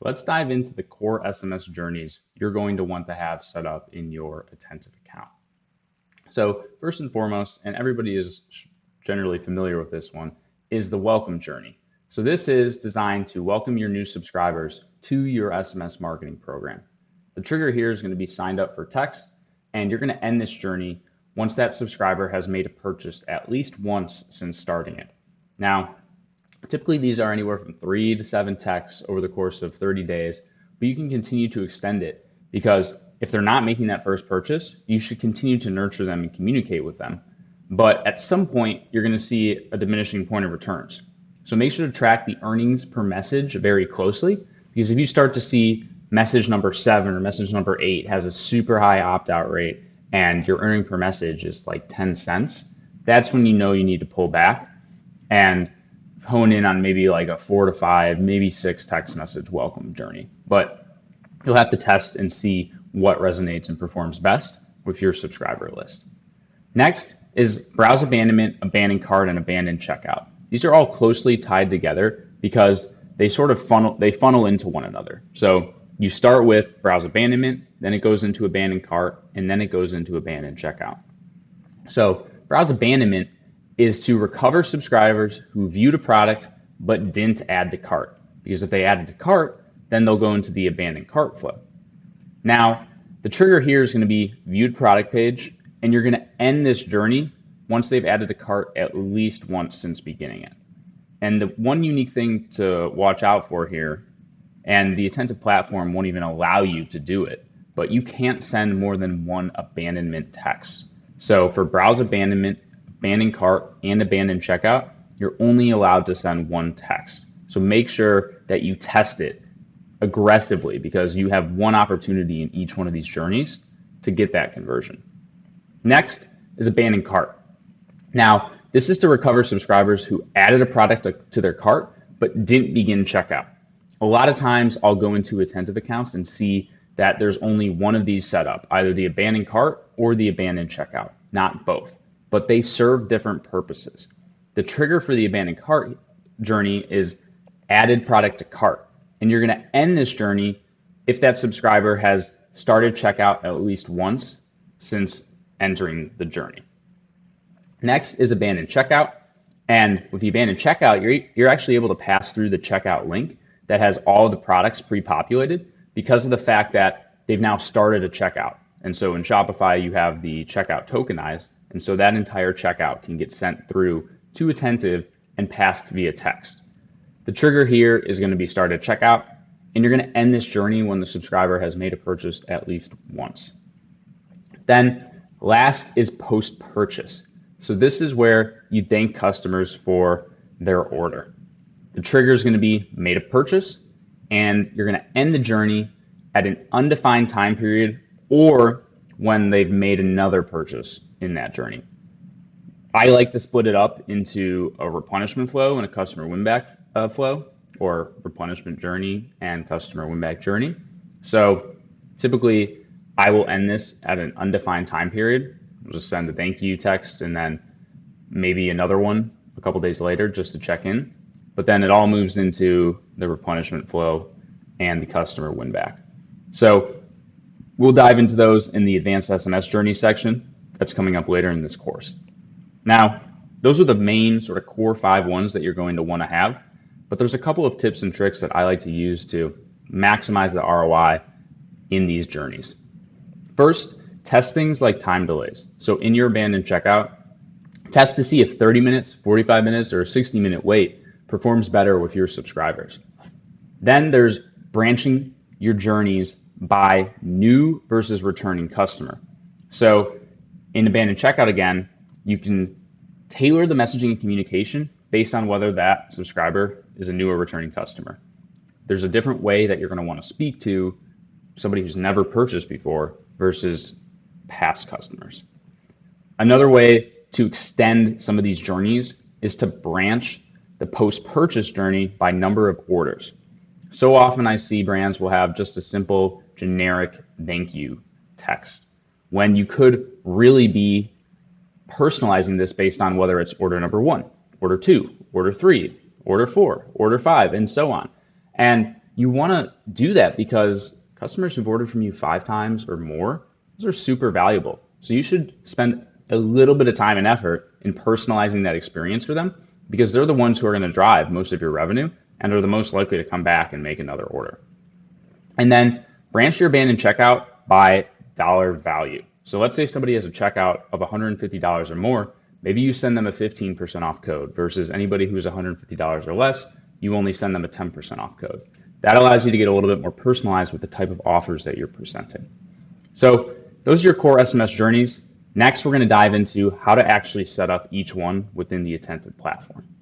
Let's dive into the core SMS journeys you're going to want to have set up in your Attentive account. So first and foremost, and everybody is generally familiar with this one, is the welcome journey. So this is designed to welcome your new subscribers to your SMS marketing program. The trigger here is going to be signed up for text, and you're going to end this journey once that subscriber has made a purchase at least once since starting it. Now, typically these are anywhere from 3 to 7 texts over the course of 30 days, but you can continue to extend it because if they're not making that first purchase, you should continue to nurture them and communicate with them. But at some point, you're going to see a diminishing point of returns. So make sure to track the earnings per message very closely, because if you start to see message number 7 or message number 8 has a super high opt-out rate and your earning per message is like 10 cents, that's when you know you need to pull back and hone in on maybe like a 4 to 5, maybe 6 text message welcome journey. But you'll have to test and see what resonates and performs best with your subscriber list. Next is browse abandonment, abandon cart, and abandon checkout. These are all closely tied together because they sort of funnel into one another. So you start with browse abandonment, then it goes into abandon cart, and then it goes into abandon checkout. So browse abandonment is to recover subscribers who viewed a product but didn't add to cart. Because if they added to cart, then they'll go into the abandoned cart flow. Now, the trigger here is going to be viewed product page, and you're going to end this journey once they've added to cart at least once since beginning it. And the one unique thing to watch out for here, and the Attentive platform won't even allow you to do it, but you can't send more than one abandonment text. So for browse abandonment, abandon cart, and abandon checkout, you're only allowed to send one text. So make sure that you test it aggressively because you have one opportunity in each one of these journeys to get that conversion. Next is abandon cart. Now, this is to recover subscribers who added a product to their cart but didn't begin checkout. A lot of times I'll go into Attentive accounts and see that there's only one of these set up, either the abandon cart or the abandon checkout, not both, but they serve different purposes. The trigger for the abandoned cart journey is added product to cart, and you're going to end this journey if that subscriber has started checkout at least once since entering the journey. Next is abandoned checkout, and with the abandoned checkout, you're actually able to pass through the checkout link that has all of the products pre-populated because of the fact that they've now started a checkout. And so in Shopify, you have the checkout tokenized, and so that entire checkout can get sent through to Attentive and passed via text. The trigger here is going to be started checkout, and you're going to end this journey when the subscriber has made a purchase at least once. Then last is post-purchase. So this is where you thank customers for their order. The trigger is going to be made a purchase, and you're going to end the journey at an undefined time period or when they've made another purchase in that journey. I like to split it up into a replenishment flow and a customer win-back flow, or replenishment journey and customer win-back journey. So typically, I will end this at an undefined time period. I'll just send a thank you text and then maybe another one a couple days later just to check in. But then it all moves into the replenishment flow and the customer win-back. So we'll dive into those in the advanced SMS journey section that's coming up later in this course. Now, those are the main sort of core 5 ones that you're going to want to have, but there's a couple of tips and tricks that I like to use to maximize the ROI in these journeys. First, test things like time delays. So in your abandoned checkout, test to see if 30 minutes, 45 minutes, or a 60-minute wait performs better with your subscribers. Then there's branching your journeys by new versus returning customer. So in abandoned checkout again, you can tailor the messaging and communication based on whether that subscriber is a new or returning customer. There's a different way that you're going to want to speak to somebody who's never purchased before versus past customers. Another way to extend some of these journeys is to branch the post-purchase journey by number of orders. So often I see brands will have just a simple generic thank you text when you could really be personalizing this based on whether it's order number 1, order 2, order 3, order 4, order 5, and so on. And you want to do that because customers who've ordered from you 5 times or more, those are super valuable. So you should spend a little bit of time and effort in personalizing that experience for them because they're the ones who are going to drive most of your revenue and are the most likely to come back and make another order. And then branch your abandoned checkout by dollar value. So let's say somebody has a checkout of $150 or more. Maybe you send them a 15% off code versus anybody who's $150 or less, you only send them a 10% off code. That allows you to get a little bit more personalized with the type of offers that you're presenting. So those are your core SMS journeys. Next, we're going to dive into how to actually set up each one within the Attentive platform.